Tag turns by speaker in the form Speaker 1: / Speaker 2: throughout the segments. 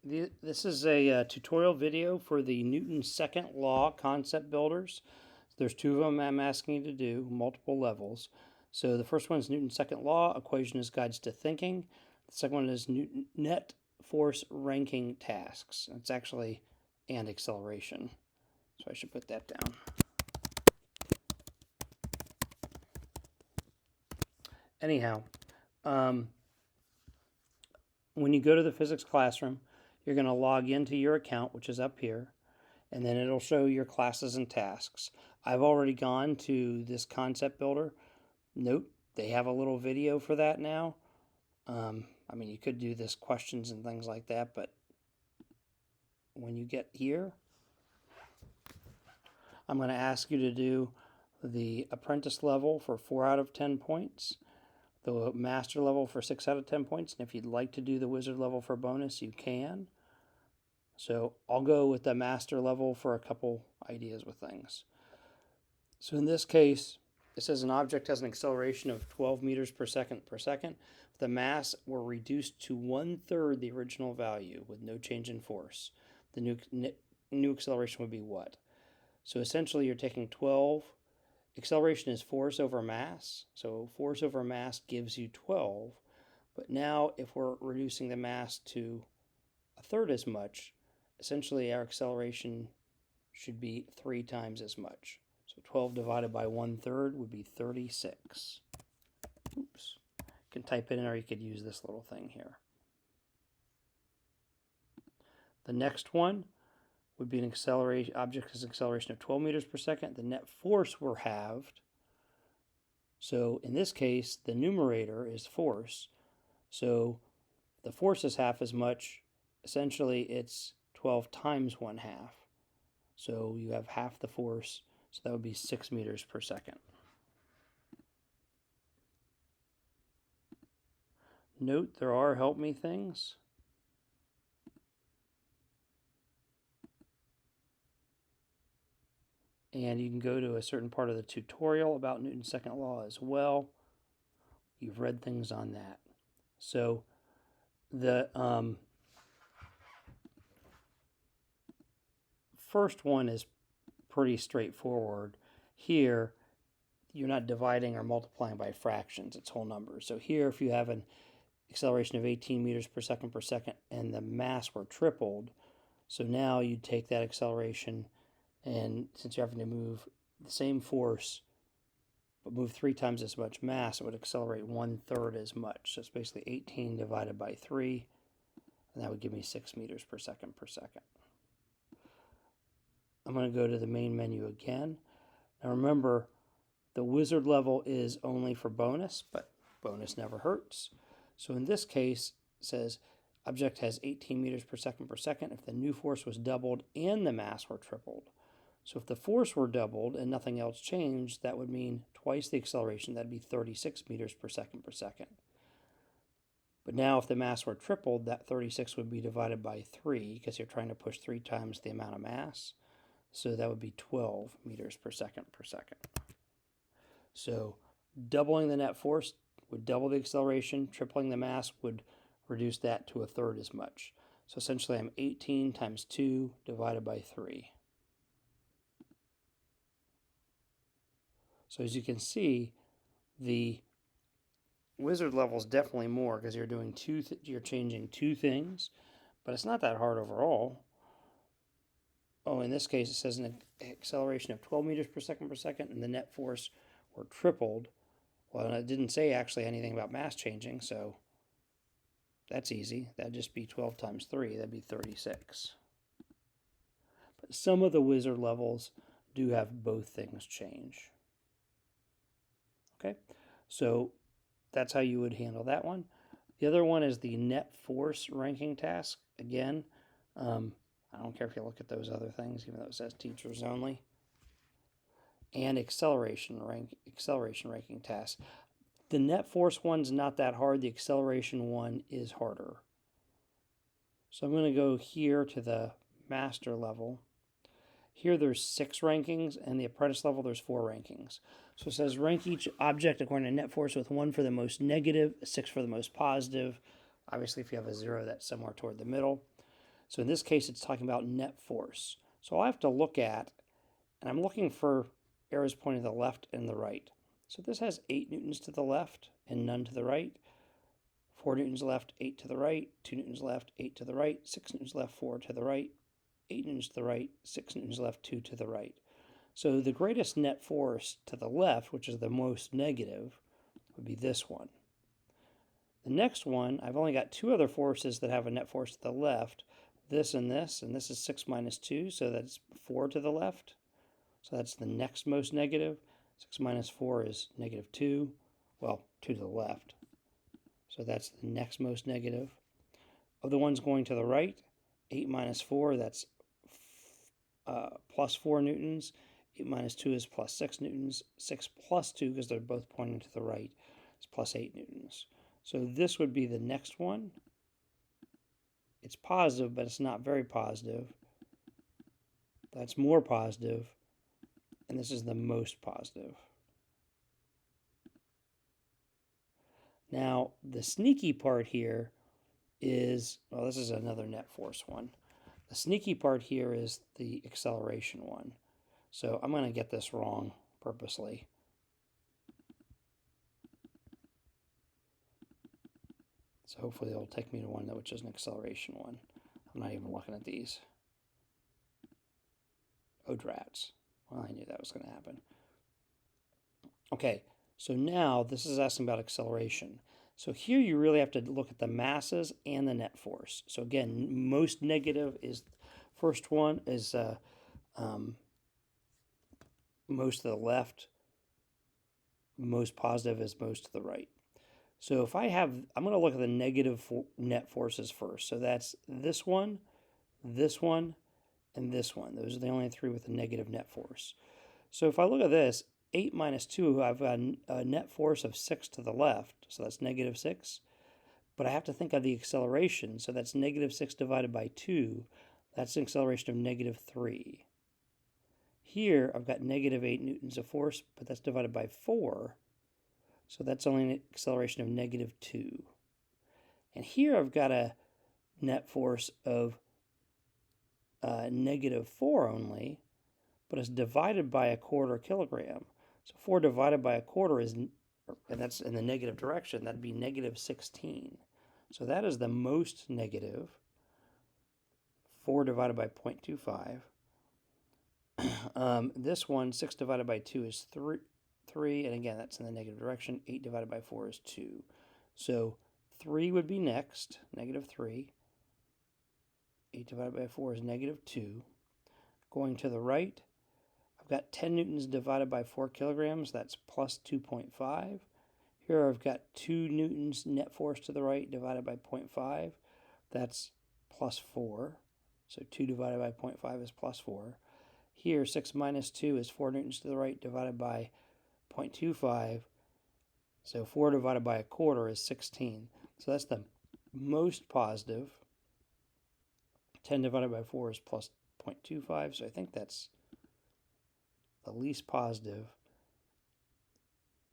Speaker 1: This is a tutorial video for the Newton's second law concept builders. There's two of them I'm asking you to do, multiple levels. So the first one is Newton's second law, equation as guides to thinking. The second one is Newton net force ranking tasks. It's actually and acceleration. So I should put that down. Anyhow, when you go to the physics classroom, you're going to log into your account, which is up here, and then it'll show your classes and tasks. I've already gone to this concept builder. Note, they have a little video for that now. I mean, you could do this questions and things like that, but when you get here, I'm going to ask you to do the apprentice level for 4 out of 10 points, the master level for 6 out of 10 points, and if you'd like to do the wizard level for bonus, you can. So I'll go with the master level for a couple ideas with things. So in this case, it says an object has an acceleration of 12 meters per second. If the mass were reduced to 1/3 the original value with no change in force, the new acceleration would be what? So essentially you're taking 12. Acceleration is force over mass. So force over mass gives you 12. But now if we're reducing the mass to 1/3 as much, essentially our acceleration should be 3 times as much. So 12 divided by 1/3 would be 36. Oops. You can type it in, or you could use this little thing here. The next one would be an acceleration. Object has an acceleration of 12 meters per second. The net force were halved. So in this case, the numerator is force. So the force is half as much. Essentially, it's 12 times 1/2. So you have half the force. So that would be 6 meters per second. Note, there are help me things. And you can go to a certain part of the tutorial about Newton's second law as well. You've read things on that. So the first one is pretty straightforward. Here, you're not dividing or multiplying by fractions, it's whole numbers. So here, if you have an acceleration of 18 meters per second and the mass were tripled, so now you'd take that acceleration, and since you're having to move the same force but move 3 times as much mass, it would accelerate 1/3 as much. So it's basically 18 divided by 3, and that would give me 6 meters per second. I'm going to go to the main menu again. Now remember, the wizard level is only for bonus, but bonus never hurts. So in this case, it says object has 18 meters per second if the new force was doubled and the mass were tripled. So if the force were doubled and nothing else changed, that would mean twice the acceleration. That'd be 36 meters per second. But now if the mass were tripled, that 36 would be divided by 3 because you're trying to push 3 times the amount of mass. So that would be 12 meters per second. So doubling the net force would double the acceleration. Tripling the mass would reduce that to 1/3 as much. So essentially I'm 18 times 2 divided by 3. So as you can see, the wizard level is definitely more because you're doing you're changing 2 things, but it's not that hard overall. Oh, in this case, it says an acceleration of 12 meters per second, and the net force were tripled. Well, it didn't say actually anything about mass changing, so that's easy. That'd just be 12 times 3. That'd be 36. But some of the wizard levels do have both things change. Okay, so that's how you would handle that one. The other one is the net force ranking task. Again, I don't care if you look at those other things, even though it says teachers only. And acceleration ranking tasks. The net force one's not that hard. The acceleration one is harder. So I'm going to go here to the master level. Here there's 6 rankings, and the apprentice level there's 4 rankings. So it says rank each object according to net force with 1 for the most negative, 6 for the most positive. Obviously, if you have a 0, that's somewhere toward the middle. So in this case, it's talking about net force. So I have to look at, and I'm looking for arrows pointing to the left and the right. So this has 8 newtons to the left and none to the right. 4 newtons left, 8 to the right. 2 newtons left, 8 to the right. 6 newtons left, 4 to the right. 8 newtons to the right. 6 newtons left, 2 to the right. So the greatest net force to the left, which is the most negative, would be this one. The next one, I've only got 2 other forces that have a net force to the left, this, and this is 6 minus 2, so that's 4 to the left. So that's the next most negative. 6 minus 4 is negative 2, well, 2 to the left. So that's the next most negative. Of the ones going to the right, 8 minus 4, that's plus 4 newtons. 8 minus 2 is plus 6 newtons. 6 plus 2, because they're both pointing to the right, is plus 8 newtons. So this would be the next one. It's positive, but it's not very positive. That's more positive. And this is the most positive. Now, the sneaky part here is, well, this is another net force one. The sneaky part here is the acceleration one. So I'm going to get this wrong purposely. So hopefully it'll take me to one which is an acceleration one. I'm not even looking at these. Oh, drats. Well, I knew that was going to happen. Okay, so now this is asking about acceleration. So here you really have to look at the masses and the net force. So again, most negative is first one is most to the left. Most positive is most to the right. So if I'm going to look at the negative net forces first. So that's this one, and this one. Those are the only 3 with a negative net force. So if I look at this, 8 minus 2, I've got a net force of 6 to the left, so that's negative 6. But I have to think of the acceleration, so that's negative 6 divided by 2. That's an acceleration of negative 3. Here, I've got negative 8 newtons of force, but that's divided by 4. So that's only an acceleration of negative 2. And here I've got a net force of negative 4 only, but it's divided by a quarter kilogram. So 4 divided by a quarter is, and that's in the negative direction, that'd be negative 16. So that is the most negative. 4 divided by 0.25. This one, 6 divided by 2 is 3, and again, that's in the negative direction. 8 divided by 4 is 2. So 3 would be next, negative 3. 8 divided by 4 is negative 2. Going to the right, I've got 10 newtons divided by 4 kilograms. That's plus 2.5. Here I've got 2 newtons net force to the right divided by 0.5. That's plus 4. So 2 divided by 0.5 is plus 4. Here, 6 minus 2 is 4 newtons to the right divided by 0.25. So 4 divided by a quarter is 16. So that's the most positive. 10 divided by 4 is plus 0.25. So I think that's the least positive,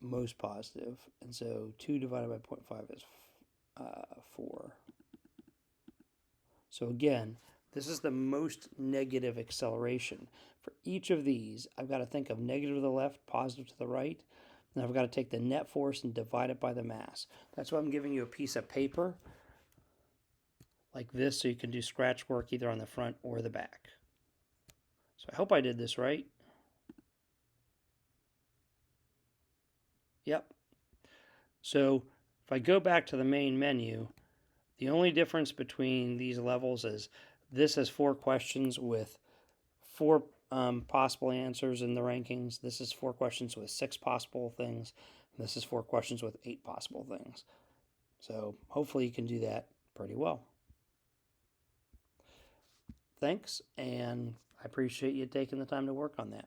Speaker 1: most positive. And so 2 divided by 0.5 is 4. So again, this is the most negative acceleration. For each of these, I've got to think of negative to the left, positive to the right. And I've got to take the net force and divide it by the mass. That's why I'm giving you a piece of paper like this so you can do scratch work either on the front or the back. So I hope I did this right. Yep. So if I go back to the main menu, the only difference between these levels is this has 4 questions with 4 possible answers in the rankings. This is 4 questions with 6 possible things. And this is 4 questions with 8 possible things. So hopefully you can do that pretty well. Thanks, and I appreciate you taking the time to work on that.